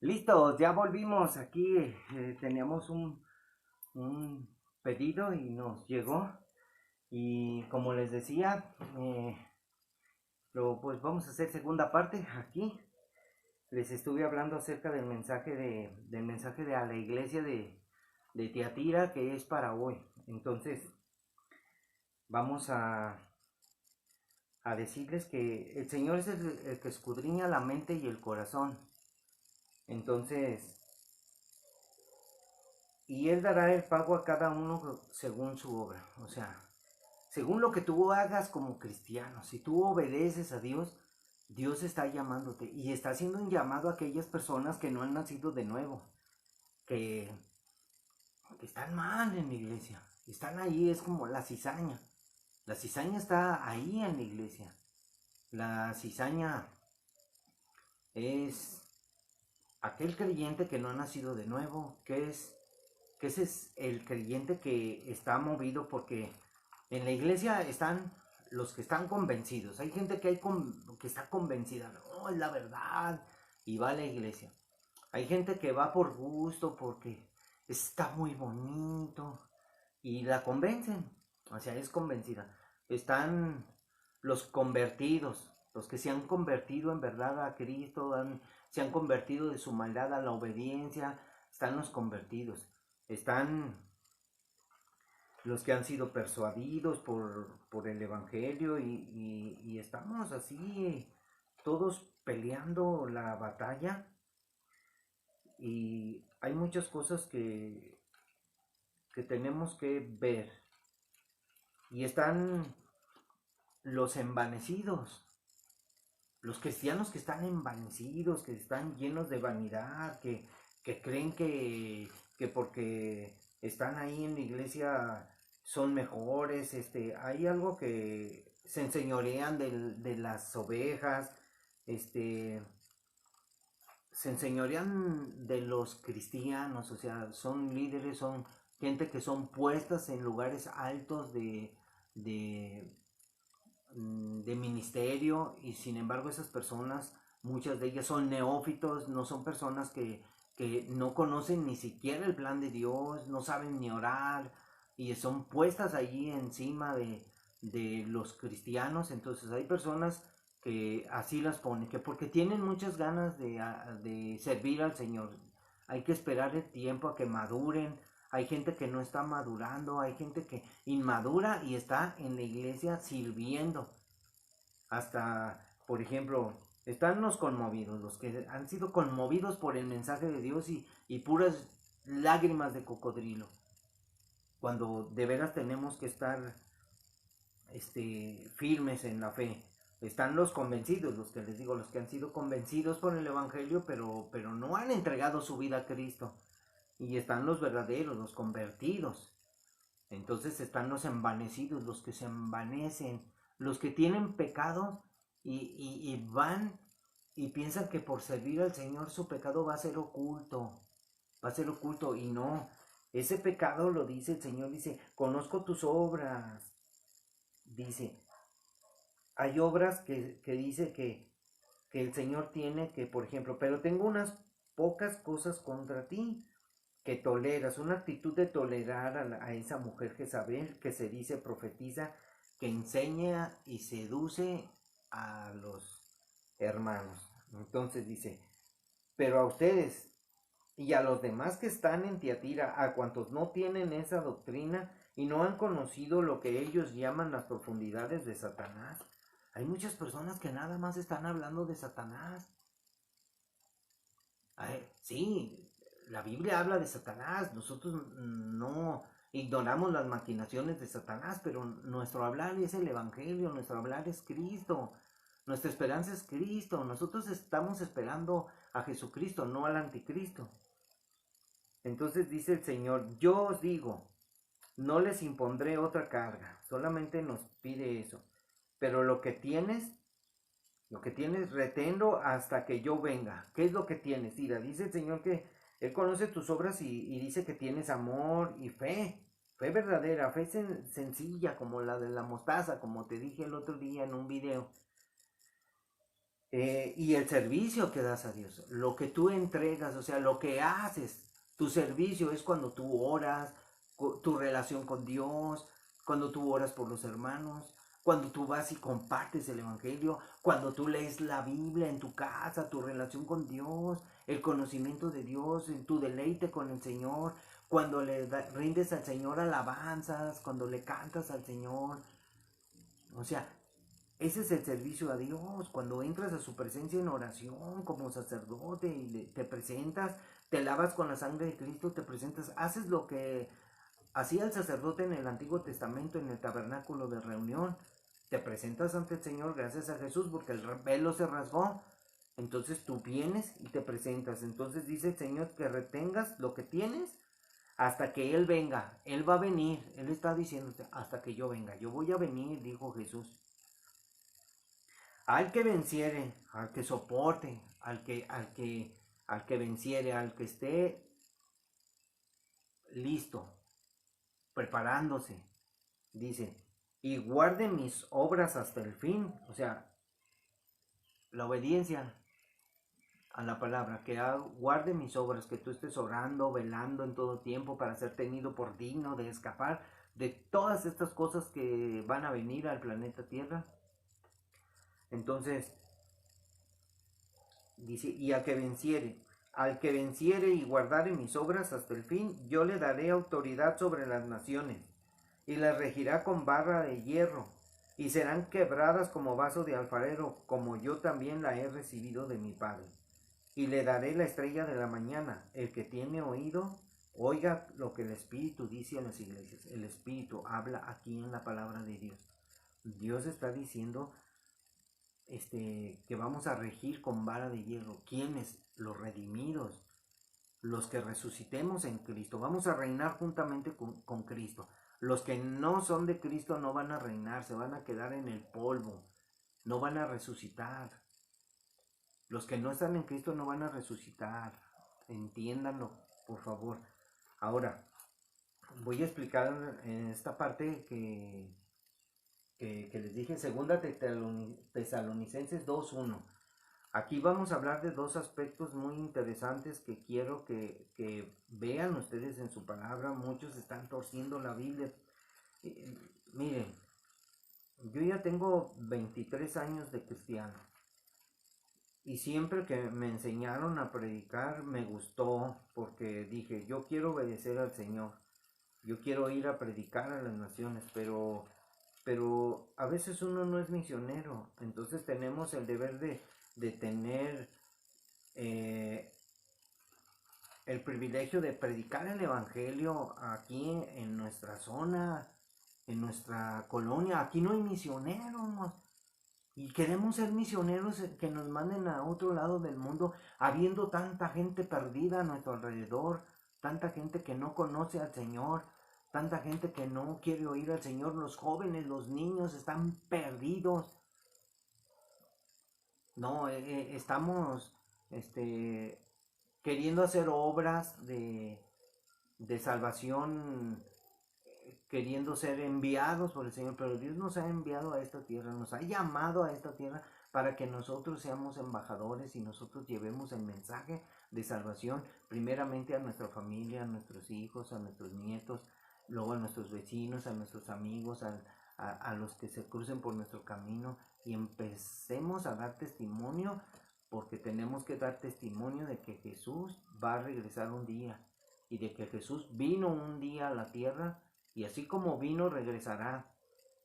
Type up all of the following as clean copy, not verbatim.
Listo, ya volvimos aquí. Teníamos un pedido y nos llegó. Y como les decía, pues vamos a hacer segunda parte aquí. Les estuve hablando acerca del mensaje de a la iglesia de Tiatira que es para hoy. Entonces, vamos a decirles que el Señor es el que escudriña la mente y el corazón. Entonces, y Él dará el pago a cada uno según su obra. O sea, según lo que tú hagas como cristiano, si tú obedeces a Dios, Dios está llamándote y está haciendo un llamado a aquellas personas que no han nacido de nuevo, que, que están mal en la iglesia, están ahí, es como la cizaña. La cizaña está ahí en la iglesia. La cizaña es aquel creyente que no ha nacido de nuevo, que ese es el creyente que está movido porque en la iglesia están los que están convencidos. Hay gente que está convencida, no, es la verdad, y va a la iglesia. Hay gente que va por gusto, porque está muy bonito, y la convencen, o sea, es convencida. Están los convertidos, los que se han convertido en verdad a Cristo, se han convertido de su maldad a la obediencia, están los convertidos. Están los que han sido persuadidos por el Evangelio y estamos así todos peleando la batalla y hay muchas cosas que tenemos que ver y están los envanecidos, los cristianos que están envanecidos, que están llenos de vanidad, que creen que porque están ahí en la iglesia son mejores. Hay algo que se enseñorean de las ovejas, este, se enseñorean de los cristianos, o sea, son líderes, son gente que son puestas en lugares altos de de ministerio y sin embargo esas personas, muchas de ellas son neófitos, no son personas que no conocen ni siquiera el plan de Dios, no saben ni orar y son puestas allí encima de los cristianos. Entonces hay personas que así las ponen, que porque tienen muchas ganas de servir al Señor, hay que esperar el tiempo a que maduren. Hay gente que no está madurando, hay gente que inmadura y está en la iglesia sirviendo. Hasta, por ejemplo, están los conmovidos, los que han sido conmovidos por el mensaje de Dios y puras lágrimas de cocodrilo. Cuando de veras tenemos que estar firmes en la fe. Están los convencidos, los que les digo, los que han sido convencidos por el Evangelio, pero no han entregado su vida a Cristo. Y están los verdaderos, los convertidos. Entonces están los envanecidos, los que se envanecen, los que tienen pecado y van y piensan que por servir al Señor su pecado va a ser oculto y no. Ese pecado lo dice el Señor, dice, conozco tus obras. Dice, hay obras que dice que el Señor tiene que, por ejemplo, pero tengo unas pocas cosas contra ti que toleras, una actitud de tolerar a esa mujer Jezabel que se dice profetiza, que enseña y seduce a los hermanos. Entonces dice, pero a ustedes y a los demás que están en Tiatira, a cuantos no tienen esa doctrina y no han conocido lo que ellos llaman las profundidades de Satanás. Hay muchas personas que nada más están hablando de Satanás. Sí, la Biblia habla de Satanás, nosotros no ignoramos las maquinaciones de Satanás, pero nuestro hablar es el Evangelio, nuestro hablar es Cristo, nuestra esperanza es Cristo, nosotros estamos esperando a Jesucristo, no al anticristo. Entonces dice el Señor, yo os digo, no les impondré otra carga, solamente nos pide eso, pero lo que tienes, reténlo hasta que yo venga. ¿Qué es lo que tienes? Mira, dice el Señor que Él conoce tus obras y dice que tienes amor y fe. Fe verdadera, fe sencilla como la de la mostaza, como te dije el otro día en un video. Y el servicio que das a Dios, lo que tú entregas, o sea, lo que haces, tu servicio es cuando tú oras, tu relación con Dios, cuando tú oras por los hermanos, cuando tú vas y compartes el Evangelio, cuando tú lees la Biblia en tu casa, tu relación con Dios, el conocimiento de Dios, en tu deleite con el Señor, cuando rindes al Señor alabanzas, cuando le cantas al Señor. O sea, ese es el servicio a Dios, cuando entras a su presencia en oración como sacerdote y te presentas, te lavas con la sangre de Cristo, te presentas, haces lo que hacía el sacerdote en el Antiguo Testamento, en el tabernáculo de reunión. Te presentas ante el Señor gracias a Jesús porque el velo se rasgó. Entonces tú vienes y te presentas. Entonces dice el Señor que retengas lo que tienes hasta que Él venga. Él va a venir. Él está diciéndote hasta que yo venga. Yo voy a venir, dijo Jesús. Al que venciere, al que soporte, al que venciere, al que esté listo, preparándose, dice, y guarde mis obras hasta el fin, o sea, la obediencia a la palabra, que guarde mis obras, que tú estés orando, velando en todo tiempo para ser tenido por digno de escapar de todas estas cosas que van a venir al planeta Tierra. Entonces, dice, y al que venciere y guardare mis obras hasta el fin, yo le daré autoridad sobre las naciones, y las regirá con barra de hierro, y serán quebradas como vaso de alfarero, como yo también la he recibido de mi Padre. Y le daré la estrella de la mañana. El que tiene oído, oiga lo que el Espíritu dice a las iglesias. El Espíritu habla aquí en la palabra de Dios. Dios está diciendo que vamos a regir con vara de hierro. ¿Quiénes? Los redimidos, los que resucitemos en Cristo. Vamos a reinar juntamente con Cristo. Los que no son de Cristo no van a reinar, se van a quedar en el polvo, no van a resucitar. Los que no están en Cristo no van a resucitar. Entiéndanlo, por favor. Ahora, voy a explicar en esta parte que les dije, segunda Tesalonicenses 2:1. Aquí vamos a hablar de dos aspectos muy interesantes que quiero que vean ustedes en su palabra. Muchos están torciendo la Biblia. Miren, yo ya tengo 23 años de cristiano. Y siempre que me enseñaron a predicar me gustó porque dije, yo quiero obedecer al Señor. Yo quiero ir a predicar a las naciones, pero a veces uno no es misionero. Entonces tenemos el deber de tener el privilegio de predicar el Evangelio aquí en nuestra zona, en nuestra colonia. Aquí no hay misioneros. Y queremos ser misioneros que nos manden a otro lado del mundo, habiendo tanta gente perdida a nuestro alrededor, tanta gente que no conoce al Señor, tanta gente que no quiere oír al Señor. Los jóvenes, los niños están perdidos. No, estamos queriendo hacer obras de salvación, queriendo ser enviados por el Señor, pero Dios nos ha enviado a esta tierra, nos ha llamado a esta tierra para que nosotros seamos embajadores y nosotros llevemos el mensaje de salvación primeramente a nuestra familia, a nuestros hijos, a nuestros nietos, luego a nuestros vecinos, a nuestros amigos, a los que se crucen por nuestro camino, y empecemos a dar testimonio, porque tenemos que dar testimonio de que Jesús va a regresar un día y de que Jesús vino un día a la tierra y así como vino regresará.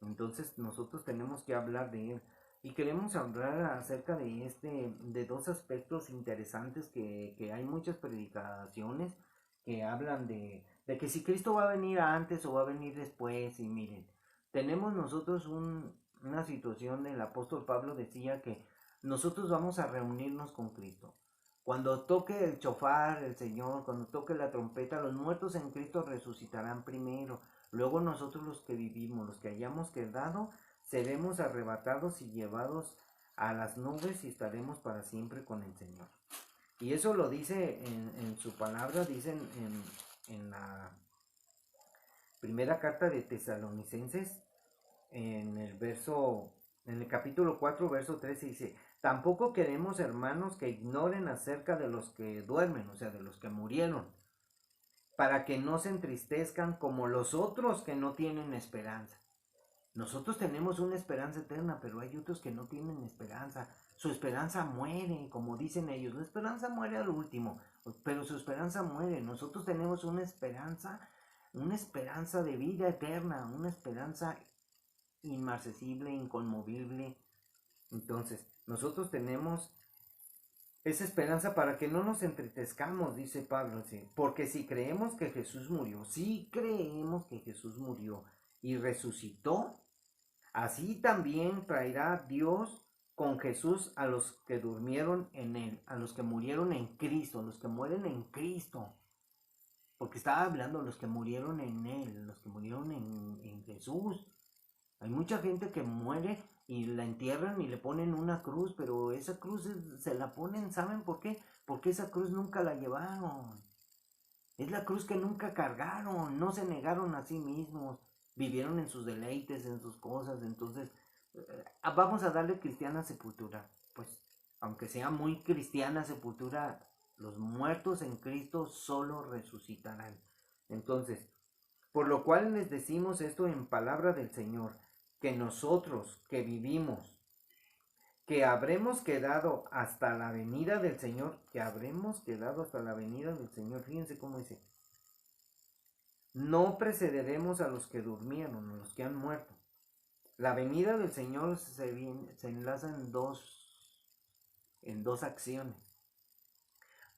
Entonces nosotros tenemos que hablar de él. Y queremos hablar acerca de dos aspectos interesantes que hay muchas predicaciones que hablan de que si Cristo va a venir antes o va a venir después. Y miren, tenemos nosotros una situación, el apóstol Pablo decía que nosotros vamos a reunirnos con Cristo. Cuando toque el chofar, el Señor, cuando toque la trompeta, los muertos en Cristo resucitarán primero. Luego nosotros los que vivimos, los que hayamos quedado, seremos arrebatados y llevados a las nubes y estaremos para siempre con el Señor. Y eso lo dice en su palabra, dice en la primera carta de Tesalonicenses, en el capítulo 4, verso 13, dice, Tampoco queremos, hermanos, que ignoren acerca de los que duermen, o sea, de los que murieron, para que no se entristezcan como los otros que no tienen esperanza. Nosotros tenemos una esperanza eterna, pero hay otros que no tienen esperanza. Su esperanza muere, como dicen ellos. La esperanza muere al último, pero su esperanza muere. Nosotros tenemos una esperanza de vida eterna, una esperanza inmarcesible, inconmovible. Entonces, nosotros tenemos esa esperanza para que no nos entristezcamos, dice Pablo, ¿sí? Porque si creemos que Jesús murió, si creemos que Jesús murió y resucitó, así también traerá Dios con Jesús a los que durmieron en él, a los que murieron en Cristo, los que mueren en Cristo. Porque estaba hablando de los que murieron en él, los que murieron en Jesús. Hay mucha gente que muere y la entierran y le ponen una cruz, pero esa cruz se la ponen, ¿saben por qué? Porque esa cruz nunca la llevaron. Es la cruz que nunca cargaron, no se negaron a sí mismos, vivieron en sus deleites, en sus cosas. Entonces, vamos a darle cristiana sepultura. Pues, aunque sea muy cristiana sepultura, los muertos en Cristo solo resucitarán. Entonces, por lo cual les decimos esto en palabra del Señor, que nosotros que vivimos, que habremos quedado hasta la venida del Señor, fíjense cómo dice, no precederemos a los que durmieron, a los que han muerto. La venida del Señor se enlaza en dos acciones.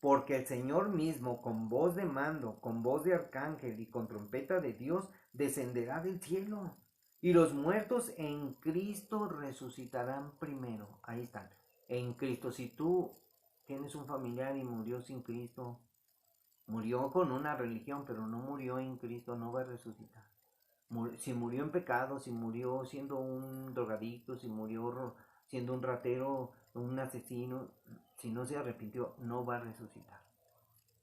Porque el Señor mismo, con voz de mando, con voz de arcángel y con trompeta de Dios, descenderá del cielo. Y los muertos en Cristo resucitarán primero. Ahí están. En Cristo. Si tú tienes un familiar y murió sin Cristo, murió con una religión, pero no murió en Cristo, no va a resucitar. Si murió en pecado, si murió siendo un drogadicto, si murió siendo un ratero, un asesino, si no se arrepintió, no va a resucitar.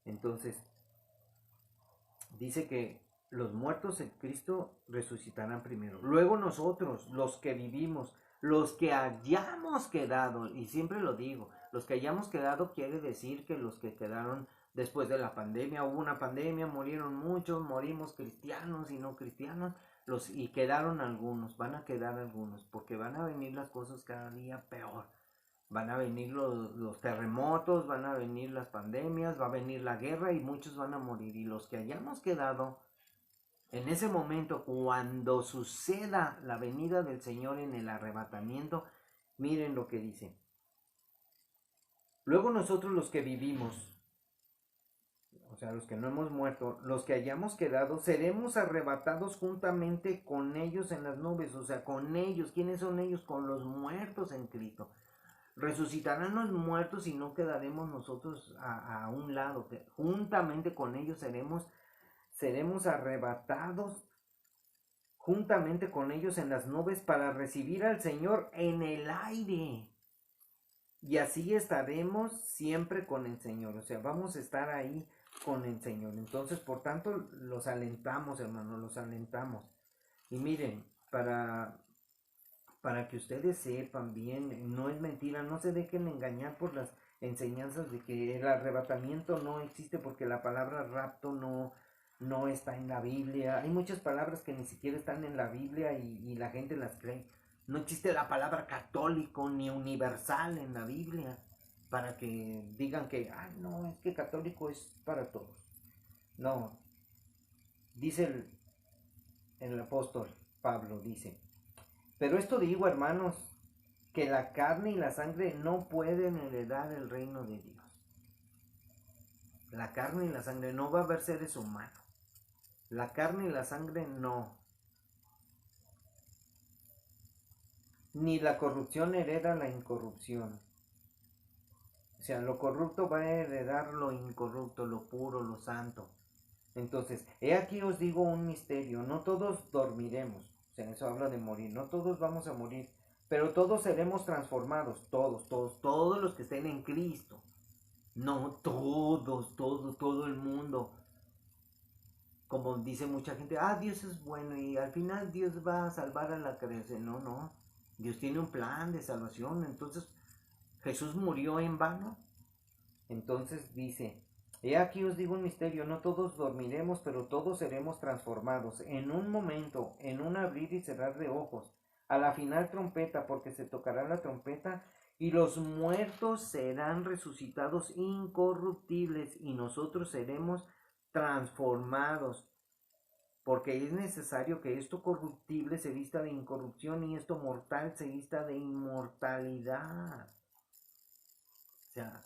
Entonces, dice que los muertos en Cristo resucitarán primero. Luego nosotros, los que vivimos, los que hayamos quedado, y siempre lo digo, los que hayamos quedado quiere decir que los que quedaron después de la pandemia, hubo una pandemia, murieron muchos, morimos cristianos y no cristianos, y quedaron algunos, van a quedar algunos, porque van a venir las cosas cada día peor. Van a venir los terremotos, van a venir las pandemias, va a venir la guerra y muchos van a morir. Y los que hayamos quedado en ese momento, cuando suceda la venida del Señor en el arrebatamiento, miren lo que dice. Luego nosotros los que vivimos, o sea, los que no hemos muerto, los que hayamos quedado, seremos arrebatados juntamente con ellos en las nubes, o sea, con ellos. ¿Quiénes son ellos? Con los muertos en Cristo. Resucitarán los muertos y no quedaremos nosotros a un lado. Juntamente con ellos seremos arrebatados juntamente con ellos en las nubes para recibir al Señor en el aire. Y así estaremos siempre con el Señor. O sea, vamos a estar ahí con el Señor. Entonces, por tanto, los alentamos, hermanos, los alentamos. Y miren, para que ustedes sepan bien, no es mentira, no se dejen engañar por las enseñanzas de que el arrebatamiento no existe, porque la palabra rapto no está en la Biblia. Hay muchas palabras que ni siquiera están en la Biblia y la gente las cree. No existe la palabra católico ni universal en la Biblia para que digan que, no, es que católico es para todos. No, dice el apóstol Pablo, dice, pero esto digo, hermanos, que la carne y la sangre no pueden heredar el reino de Dios. La carne y la sangre, no va a haber seres humanos. La carne y la sangre no. Ni la corrupción hereda la incorrupción. O sea, lo corrupto va a heredar lo incorrupto, lo puro, lo santo. Entonces, he aquí os digo un misterio, no todos dormiremos. O sea, eso habla de morir, no todos vamos a morir, pero todos seremos transformados, todos los que estén en Cristo. No todo el mundo. Como dice mucha gente, Dios es bueno y al final Dios va a salvar a la creación. No, Dios tiene un plan de salvación. Entonces, ¿Jesús murió en vano? Entonces dice, he aquí os digo un misterio, no todos dormiremos, pero todos seremos transformados en un momento, en un abrir y cerrar de ojos, a la final trompeta, porque se tocará la trompeta y los muertos serán resucitados incorruptibles y nosotros seremos transformados, porque es necesario que esto corruptible se vista de incorrupción y esto mortal se vista de inmortalidad. O sea,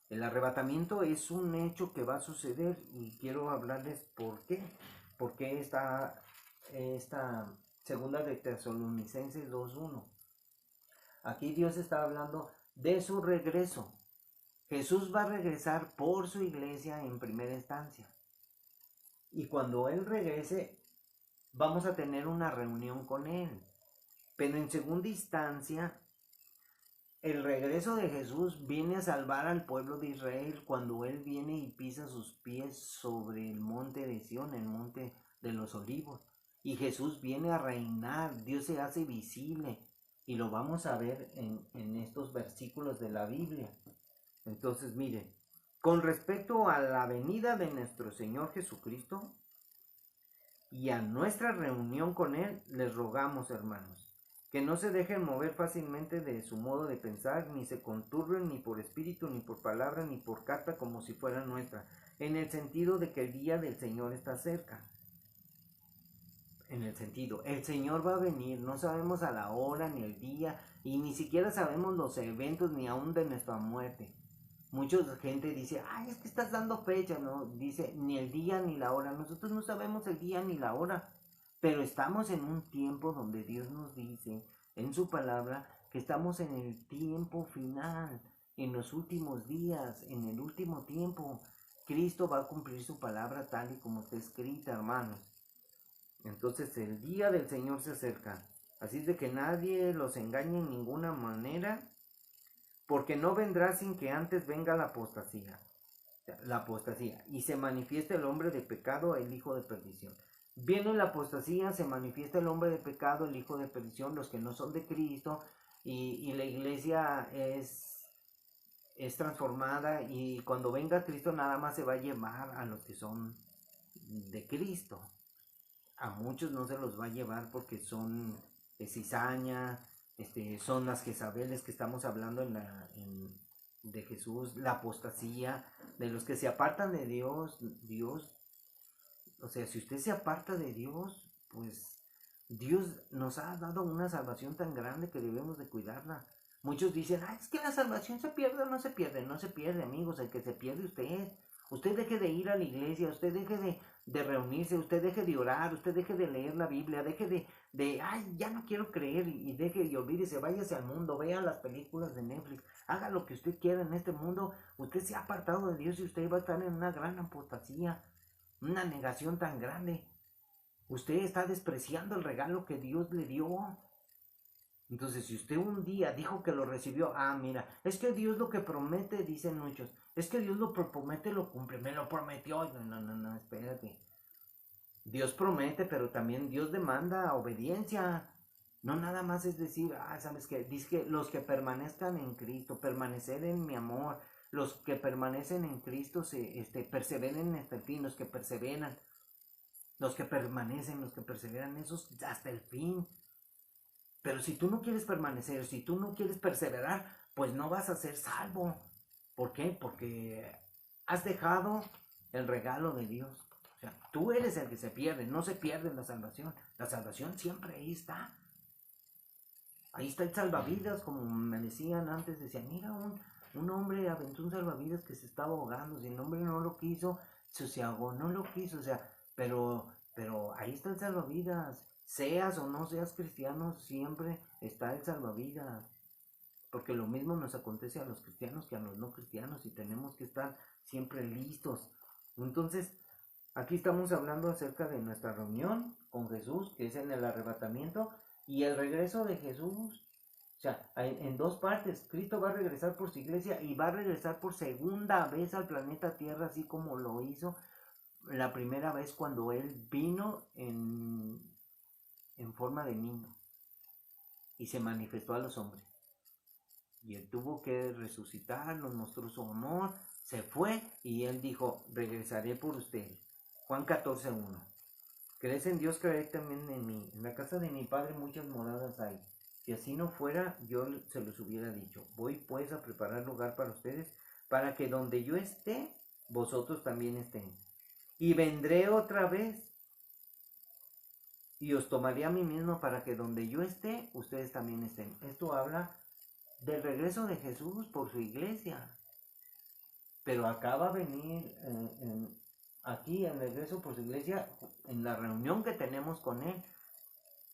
el arrebatamiento es un hecho que va a suceder y quiero hablarles por qué. ¿Por qué esta segunda de Tesalonicenses 2:1? Aquí Dios está hablando de su regreso. Jesús va a regresar por su iglesia en primera instancia. Y cuando Él regrese, vamos a tener una reunión con Él. Pero en segunda instancia, el regreso de Jesús viene a salvar al pueblo de Israel cuando Él viene y pisa sus pies sobre el monte de Sión, el monte de los olivos. Y Jesús viene a reinar, Dios se hace visible. Y lo vamos a ver en estos versículos de la Biblia. Entonces, miren, con respecto a la venida de nuestro Señor Jesucristo y a nuestra reunión con Él, les rogamos, hermanos, que no se dejen mover fácilmente de su modo de pensar, ni se conturben ni por espíritu, ni por palabra, ni por carta como si fuera nuestra, en el sentido de que el día del Señor está cerca. En el sentido, el Señor va a venir, no sabemos a la hora, ni el día, y ni siquiera sabemos los eventos, ni aún de nuestra muerte. Mucha gente dice, ay, es que estás dando fecha, ¿no? Dice, ni el día ni la hora. Nosotros no sabemos el día ni la hora, pero estamos en un tiempo donde Dios nos dice en su palabra que estamos en el tiempo final, en los últimos días, en el último tiempo. Cristo va a cumplir su palabra tal y como está escrita, hermanos. Entonces el día del Señor se acerca. Así es de que nadie los engañe en ninguna manera, porque no vendrá sin que antes venga la apostasía. La apostasía. Y se manifiesta el hombre de pecado, el hijo de perdición. Viene la apostasía, se manifiesta el hombre de pecado, el hijo de perdición, los que no son de Cristo, y la iglesia es transformada, y cuando venga Cristo nada más se va a llevar a los que son de Cristo. A muchos no se los va a llevar porque son cizaña, son las Jezabeles que estamos hablando de Jesús, la apostasía, de los que se apartan de Dios. O sea, si usted se aparta de Dios, pues Dios nos ha dado una salvación tan grande que debemos de cuidarla. Muchos dicen, es que la salvación se pierde o no se pierde. No se pierde, amigos, el que se pierde usted. Usted deje de ir a la iglesia, usted deje de reunirse, usted deje de orar, usted deje de leer la Biblia, deje ya no quiero creer, y deje y olvídese, váyase al mundo, vea las películas de Netflix, haga lo que usted quiera en este mundo. Usted se ha apartado de Dios y usted va a estar en una gran apostasía, una negación tan grande. Usted está despreciando el regalo que Dios le dio. Entonces, si usted un día dijo que lo recibió, mira, es que Dios lo que promete, dicen muchos, es que Dios lo promete, lo cumple, me lo prometió. No, espérate. Dios promete, pero también Dios demanda obediencia. No nada más es decir, ¿sabes qué? Dice que los que permanezcan en Cristo, permanecer en mi amor, los que permanecen en Cristo perseveren hasta el fin, los que perseveran, los que permanecen, los que perseveran, esos hasta el fin. Pero si tú no quieres permanecer, si tú no quieres perseverar, pues no vas a ser salvo. ¿Por qué? Porque has dejado el regalo de Dios. O sea, tú eres el que se pierde, no se pierde la salvación. La salvación siempre ahí está. Ahí está el salvavidas, como me decían antes, decían, mira, un hombre aventó un salvavidas que se estaba ahogando. Si el hombre no lo quiso, se ahogó, no lo quiso, o sea, pero ahí está el salvavidas. Seas o no seas cristiano, siempre está el salvavidas. Porque lo mismo nos acontece a los cristianos que a los no cristianos, y tenemos que estar siempre listos. Entonces, aquí estamos hablando acerca de nuestra reunión con Jesús, que es en el arrebatamiento, y el regreso de Jesús. O sea, en dos partes. Cristo va a regresar por su iglesia y va a regresar por segunda vez al planeta Tierra, así como lo hizo la primera vez cuando Él vino en forma de niño y se manifestó a los hombres. Y él tuvo que resucitar, nos mostró su amor, se fue y él dijo, regresaré por ustedes. Juan 14:1. ¿Crees en Dios? Creed también en mí. En la casa de mi padre muchas moradas hay. Si así no fuera, yo se los hubiera dicho. Voy pues a preparar lugar para ustedes, para que donde yo esté, vosotros también estén. Y vendré otra vez y os tomaré a mí mismo para que donde yo esté, ustedes también estén. Esto habla del regreso de Jesús por su iglesia. Pero acá va a venir aquí el regreso por su iglesia en la reunión que tenemos con él.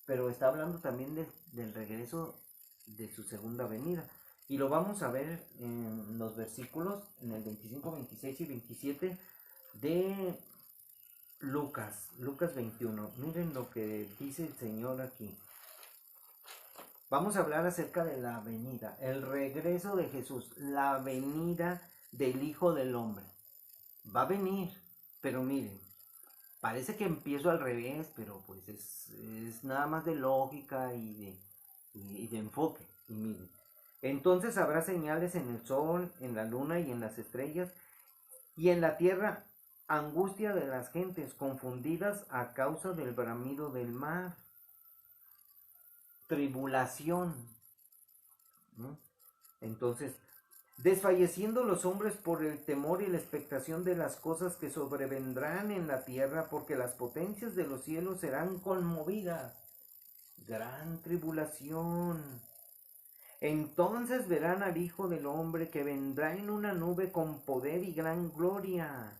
Pero está hablando también del regreso de su segunda venida. Y lo vamos a ver en los versículos, en el 25, 26 y 27 de Lucas 21. Miren lo que dice el Señor aquí. Vamos a hablar acerca de la venida, el regreso de Jesús, la venida del Hijo del Hombre. Va a venir, pero miren, parece que empiezo al revés, pero pues es nada más de lógica y de enfoque. Y miren, entonces habrá señales en el sol, en la luna y en las estrellas, y en la tierra angustia de las gentes confundidas a causa del bramido del mar, tribulación, ¿no? Entonces, desfalleciendo los hombres por el temor y la expectación de las cosas que sobrevendrán en la tierra, porque las potencias de los cielos serán conmovidas. Gran tribulación. Entonces verán al Hijo del Hombre que vendrá en una nube con poder y gran gloria.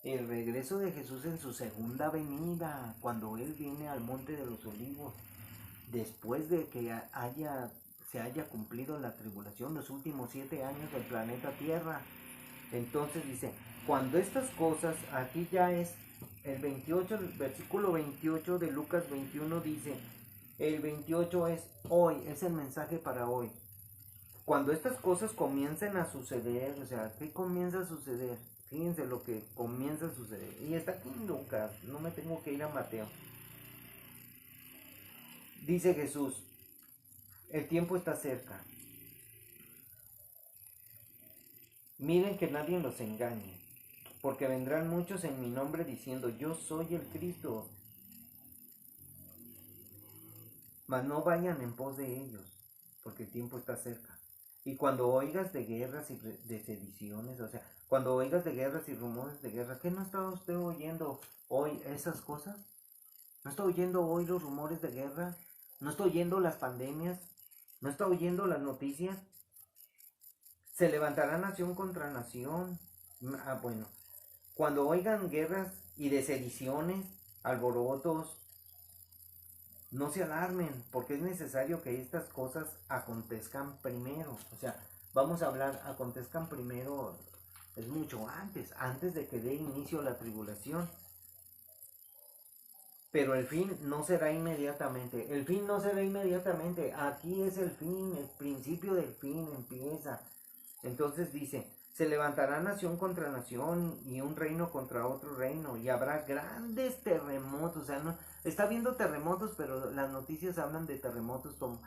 El regreso de Jesús en su segunda venida, cuando Él viene al monte de los olivos, después de que se haya cumplido la tribulación, los últimos 7 años del planeta Tierra. Entonces dice, cuando estas cosas, aquí ya es el 28, el versículo 28 de Lucas 21 dice, el 28 es hoy, es el mensaje para hoy. Cuando estas cosas comiencen a suceder, o sea, ¿qué comienza a suceder? Fíjense lo que comienza a suceder. Y está aquí en Lucas, no me tengo que ir a Mateo. Dice Jesús, el tiempo está cerca. Miren que nadie los engañe, porque vendrán muchos en mi nombre diciendo, yo soy el Cristo. Mas no vayan en pos de ellos, porque el tiempo está cerca. Y cuando oigas de guerras y de sediciones, o sea, cuando oigas de guerras y rumores de guerra, ¿qué no está usted oyendo hoy esas cosas? ¿No está oyendo hoy los rumores de guerra? ¿No está oyendo las pandemias? ¿No está oyendo las noticias? Se levantará nación contra nación. Bueno, cuando oigan guerras y de sediciones, alborotos, no se alarmen, porque es necesario que estas cosas acontezcan primero. O sea, vamos a hablar, acontezcan primero, es mucho antes de que dé inicio la tribulación. Pero el fin no será inmediatamente. El fin no será inmediatamente. Aquí es el fin, el principio del fin empieza. Entonces dice, se levantará nación contra nación y un reino contra otro reino y habrá grandes terremotos. O sea, no, está habiendo terremotos, pero las noticias hablan de terremotos como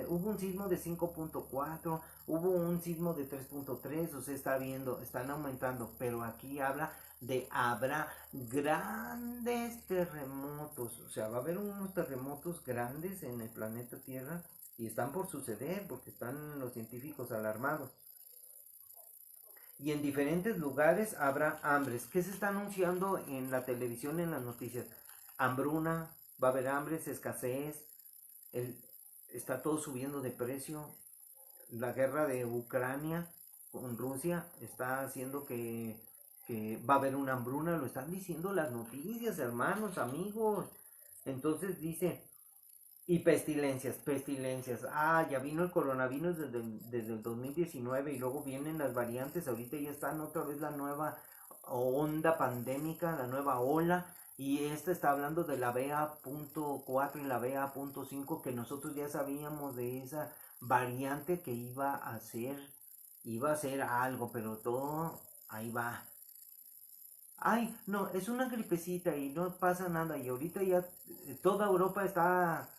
hubo un sismo de 5.4, hubo un sismo de 3.3, o sea, están aumentando, pero aquí habla de habrá grandes terremotos. O sea, va a haber unos terremotos grandes en el planeta Tierra y están por suceder porque están los científicos alarmados. Y en diferentes lugares habrá hambres. ¿Qué se está anunciando en la televisión, en las noticias? Hambruna, va a haber hambres, escasez, está todo subiendo de precio. La guerra de Ucrania con Rusia está haciendo que va a haber una hambruna, lo están diciendo las noticias, hermanos, amigos. Entonces dice, y pestilencias. Ya vino el coronavirus desde el 2019 y luego vienen las variantes. Ahorita ya están otra vez la nueva onda pandémica, la nueva ola. Y esta está hablando de la BA.4 y la BA.5, que nosotros ya sabíamos de esa variante que iba a ser algo, pero todo ahí va. Ay, no, es una gripecita y no pasa nada. Y ahorita ya toda Europa está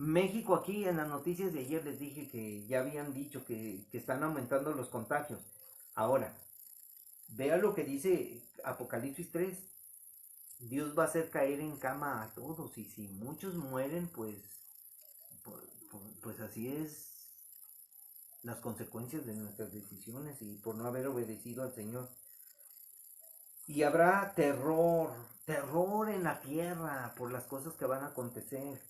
México, aquí en las noticias de ayer les dije que ya habían dicho que están aumentando los contagios. Ahora, vea lo que dice Apocalipsis 3. Dios va a hacer caer en cama a todos, y si muchos mueren, pues así es las consecuencias de nuestras decisiones y por no haber obedecido al Señor. Y habrá terror en la tierra por las cosas que van a acontecer,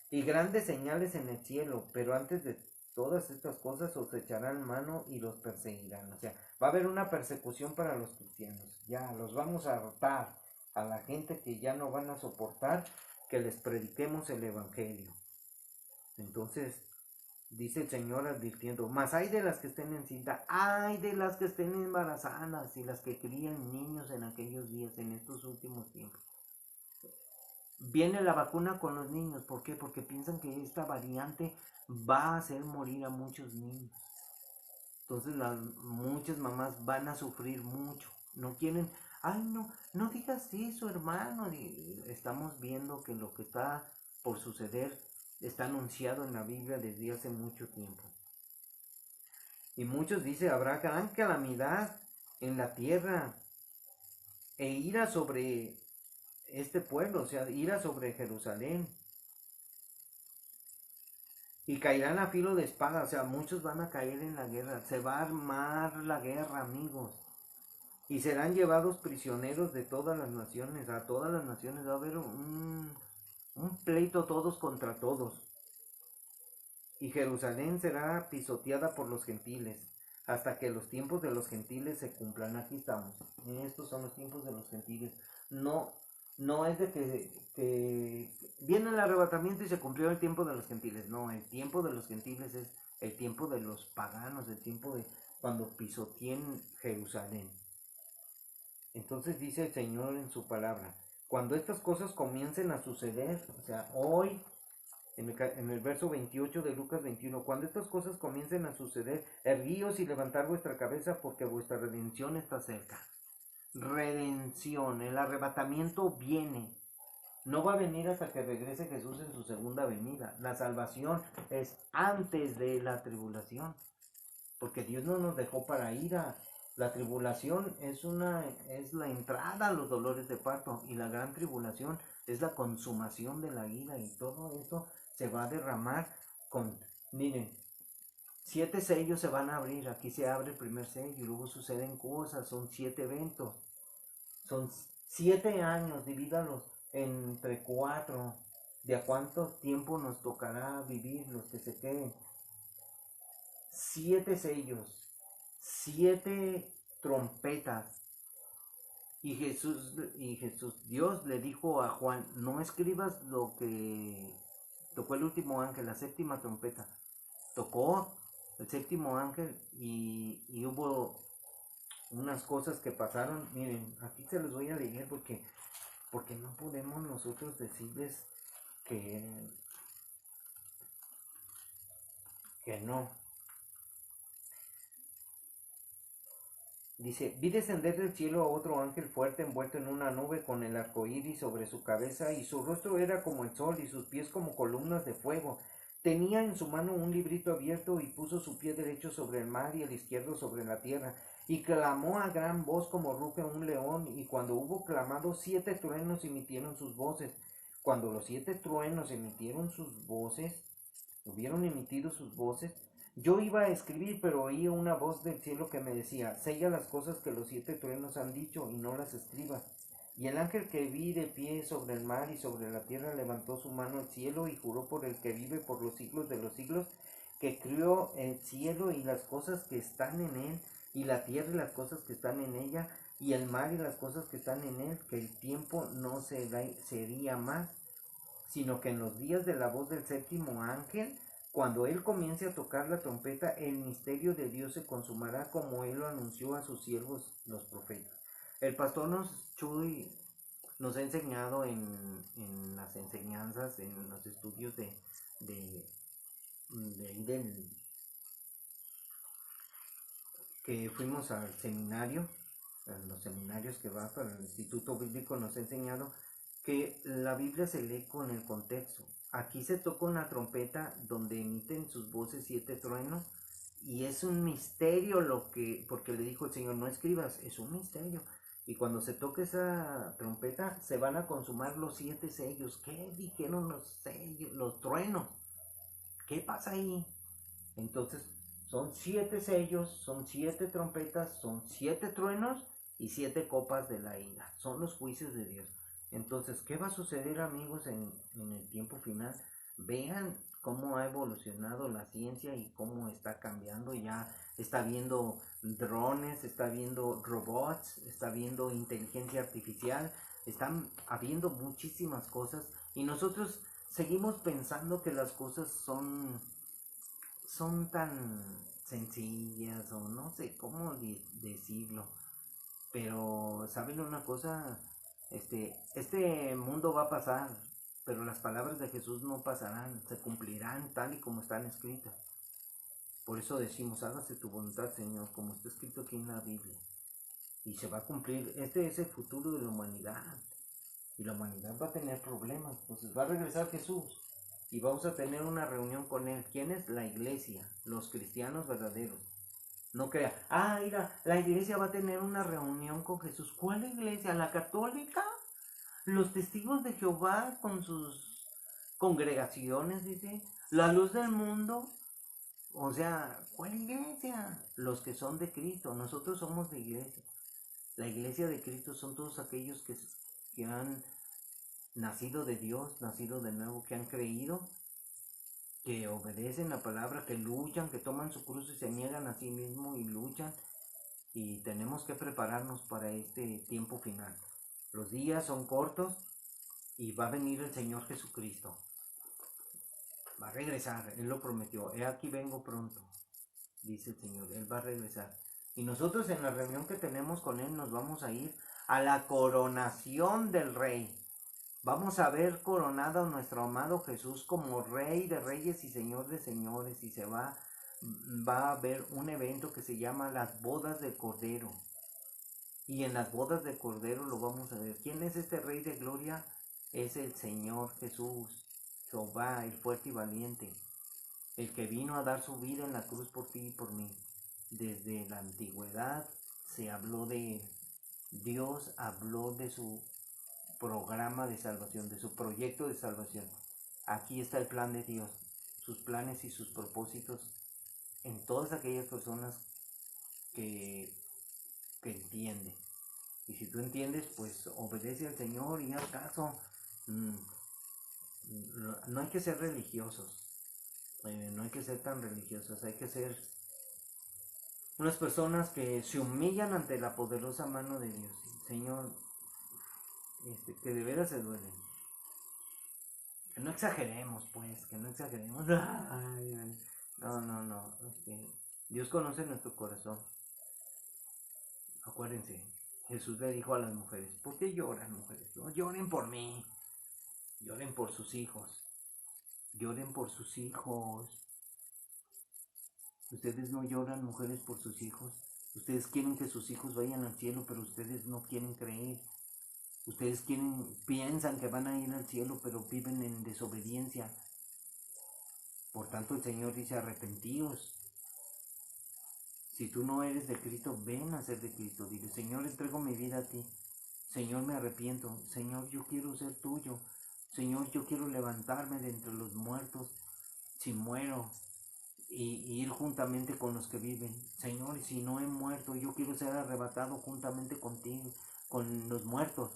y grandes señales en el cielo, pero antes de todas estas cosas os echarán mano y los perseguirán. O sea, va a haber una persecución para los cristianos. Ya los vamos a rotar a la gente que ya no van a soportar que les prediquemos el evangelio. Entonces, dice el Señor advirtiendo, mas hay de las que estén en cinta, hay de las que estén embarazadas y las que crían niños en aquellos días, en estos últimos tiempos. Viene la vacuna con los niños, ¿por qué? Porque piensan que esta variante va a hacer morir a muchos niños. Entonces muchas mamás van a sufrir mucho, no quieren, ay no digas eso, hermano. Estamos viendo que lo que está por suceder está anunciado en la Biblia desde hace mucho tiempo. Y muchos dicen, habrá gran calamidad en la tierra e ira sobre este pueblo, o sea, ira sobre Jerusalén. Y caerán a filo de espada, o sea, muchos van a caer en la guerra, se va a armar la guerra, amigos. Y serán llevados prisioneros de todas las naciones, a todas las naciones va a haber un pleito todos contra todos. Y Jerusalén será pisoteada por los gentiles, hasta que los tiempos de los gentiles se cumplan. Aquí estamos, estos son los tiempos de los gentiles. No es de que viene el arrebatamiento y se cumplió el tiempo de los gentiles. No, el tiempo de los gentiles es el tiempo de los paganos, el tiempo de cuando pisoteen Jerusalén. Entonces dice el Señor en su palabra, cuando estas cosas comiencen a suceder, o sea, hoy, en el verso 28 de Lucas 21, cuando estas cosas comiencen a suceder, erguíos y levantar vuestra cabeza porque vuestra redención está cerca. Redención, el arrebatamiento viene. No va a venir hasta que regrese Jesús en su segunda venida. La salvación es antes de la tribulación, porque Dios no nos dejó para ira. La tribulación es la entrada a los dolores de parto, y la gran tribulación es la consumación de la ira, y todo esto se va a derramar miren, 7 sellos se van a abrir. Aquí se abre el primer sello y luego suceden cosas, son 7 eventos. Son 7 años, divídalos entre 4. ¿De a cuánto tiempo nos tocará vivir los que se queden? 7 sellos, 7 trompetas. Y Dios le dijo a Juan, no escribas lo que tocó el último ángel, la séptima trompeta. Tocó el séptimo ángel y hubo unas cosas que pasaron. Miren, aquí se los voy a leer porque no podemos nosotros decirles que no. Dice, vi descender del cielo a otro ángel fuerte envuelto en una nube con el arco iris sobre su cabeza, y su rostro era como el sol y sus pies como columnas de fuego. Tenía en su mano un librito abierto, y puso su pie derecho sobre el mar y el izquierdo sobre la tierra, y clamó a gran voz como ruge un león, y cuando hubo clamado, 7 truenos emitieron sus voces. Cuando los 7 truenos hubieron emitido sus voces, yo iba a escribir, pero oí una voz del cielo que me decía, sella las cosas que los 7 truenos han dicho y no las escribas. Y el ángel que vi de pie sobre el mar y sobre la tierra levantó su mano al cielo y juró por el que vive por los siglos de los siglos, que crió el cielo y las cosas que están en él, y la tierra y las cosas que están en ella, y el mar y las cosas que están en él, que el tiempo no sería más, sino que en los días de la voz del séptimo ángel, cuando él comience a tocar la trompeta, el misterio de Dios se consumará, como él lo anunció a sus siervos los profetas. El pastor Chuy nos ha enseñado en las enseñanzas, en los estudios que fuimos al seminario, en los seminarios que va para el Instituto Bíblico, nos ha enseñado que la Biblia se lee con el contexto. aquí se toca una trompeta donde emiten sus voces 7 truenos. Y es un misterio lo que, porque le dijo el Señor, no escribas, es un misterio. Y cuando se toque esa trompeta, se van a consumar los 7 sellos. ¿Qué dijeron los sellos, los truenos? ¿Qué pasa ahí? Entonces, son 7 sellos, son 7 trompetas, son 7 truenos y 7 copas de la ira. Son los juicios de Dios. Entonces, ¿qué va a suceder, amigos, en el tiempo final? Vean cómo ha evolucionado la ciencia y cómo está cambiando. Ya está viendo drones, está viendo robots, está viendo inteligencia artificial, están habiendo muchísimas cosas y nosotros seguimos pensando que las cosas son tan sencillas o no sé cómo decirlo. Pero, ¿saben una cosa? Este mundo va a pasar, pero las palabras de Jesús no pasarán, se cumplirán tal y como están escritas. Por eso decimos, hágase tu voluntad, Señor, como está escrito aquí en la Biblia. Y se va a cumplir. Este es el futuro de la humanidad. Y la humanidad va a tener problemas. Entonces va a regresar Jesús. Y vamos a tener una reunión con Él. ¿Quién es? La iglesia. Los cristianos verdaderos. No crea, mira, la iglesia va a tener una reunión con Jesús. ¿Cuál iglesia? ¿La católica? Los testigos de Jehová con sus congregaciones, dice. La luz del mundo. O sea, ¿cuál iglesia? Los que son de Cristo. Nosotros somos de iglesia. La iglesia de Cristo son todos aquellos que han nacido de Dios, nacido de nuevo, que han creído, que obedecen la palabra, que luchan, que toman su cruz y se niegan a sí mismos y luchan. Y tenemos que prepararnos para este tiempo final. Los días son cortos y va a venir el Señor Jesucristo. Va a regresar, Él lo prometió. He aquí vengo pronto, dice el Señor. Él va a regresar. Y nosotros en la reunión que tenemos con Él nos vamos a ir a la coronación del Rey. Vamos a ver coronado a nuestro amado Jesús como Rey de Reyes y Señor de Señores. Y va a haber un evento que se llama las bodas del Cordero. Y en las bodas del Cordero lo vamos a ver. ¿Quién es este Rey de Gloria? Es el Señor Jesús, Jehová, el fuerte y valiente, el que vino a dar su vida en la cruz por ti y por mí. Desde la antigüedad se habló de Dios, habló de su programa de salvación, de su proyecto de salvación. Aquí está el plan de Dios, sus planes y sus propósitos en todas aquellas personas que entienden. Y si tú entiendes, pues obedece al Señor y haz caso. No hay que ser religiosos, no hay que ser tan religiosos, hay que ser unas personas que se humillan ante la poderosa mano de Dios. Señor, que de veras se duelen. Que no exageremos, pues, que no exageremos. No. Dios conoce nuestro corazón. Acuérdense, Jesús le dijo a las mujeres, ¿por qué lloran, mujeres? No lloren por mí, lloren por sus hijos. Lloren por sus hijos. Ustedes no lloran, mujeres, por sus hijos. Ustedes quieren que sus hijos vayan al cielo, pero ustedes no quieren creer. Ustedes piensan que van a ir al cielo, pero viven en desobediencia. Por tanto, el Señor dice, arrepentíos. Si tú no eres de Cristo, ven a ser de Cristo. Dile, Señor, entrego mi vida a ti. Señor, me arrepiento. Señor, yo quiero ser tuyo. Señor, yo quiero levantarme de entre los muertos. Si muero, y ir juntamente con los que viven. Señor, si no he muerto, yo quiero ser arrebatado juntamente contigo, con los muertos,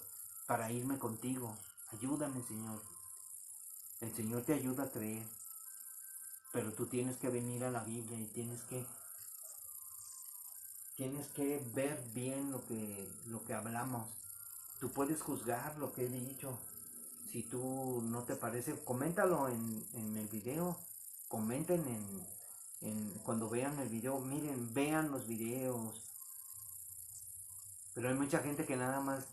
para irme contigo. Ayúdame, Señor. El Señor te ayuda a creer, pero tú tienes que venir a la Biblia y tienes que ver bien lo que hablamos. Tú puedes juzgar lo que he dicho. Si tú no te parece, coméntalo en el video. Comenten cuando vean el video. Miren, vean los videos. Pero hay mucha gente que nada más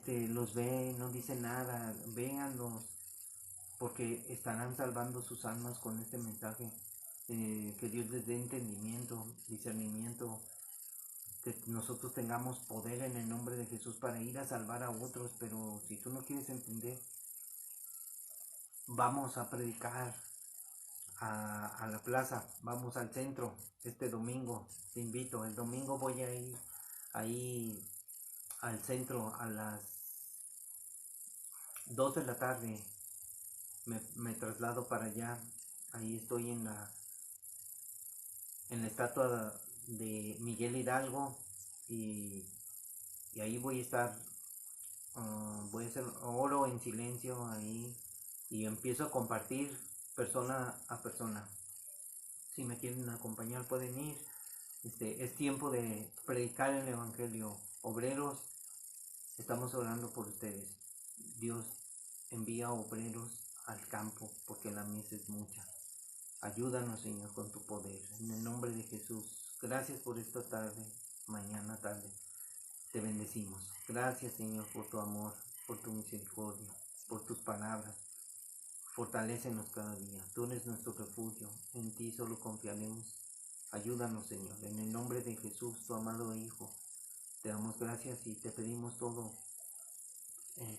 los ve, no dice nada. Véanlos, porque estarán salvando sus almas con este mensaje. Que Dios les dé entendimiento, discernimiento, que nosotros tengamos poder en el nombre de Jesús para ir a salvar a otros. Pero si tú no quieres entender, vamos a predicar a la plaza, vamos al centro este domingo, te invito, el domingo voy a ir ahí al centro a las 2 de la tarde, me traslado para allá, ahí estoy en la estatua de Miguel Hidalgo y, y ahí voy a estar, voy a hacer oro en silencio ahí y empiezo a compartir persona a persona. Si me quieren acompañar pueden ir. Es tiempo de predicar el evangelio. Obreros, estamos orando por ustedes. Dios envía obreros al campo porque la mies es mucha. Ayúdanos, Señor, con tu poder. En el nombre de Jesús. Gracias por esta tarde, mañana tarde. Te bendecimos. Gracias, Señor, por tu amor, por tu misericordia, por tus palabras. Fortalécenos cada día. Tú eres nuestro refugio. En ti solo confiaremos. Ayúdanos, Señor. En el nombre de Jesús, tu amado Hijo. Te damos gracias y te pedimos todo.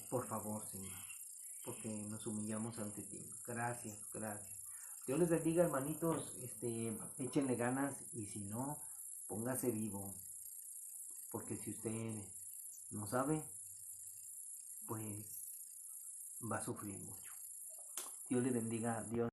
Por favor, Señor. Porque nos humillamos ante ti. Gracias, gracias. Dios les bendiga, hermanitos. Échenle ganas y si no, póngase vivo. Porque si usted no sabe, pues va a sufrir mucho. Dios le bendiga. Dios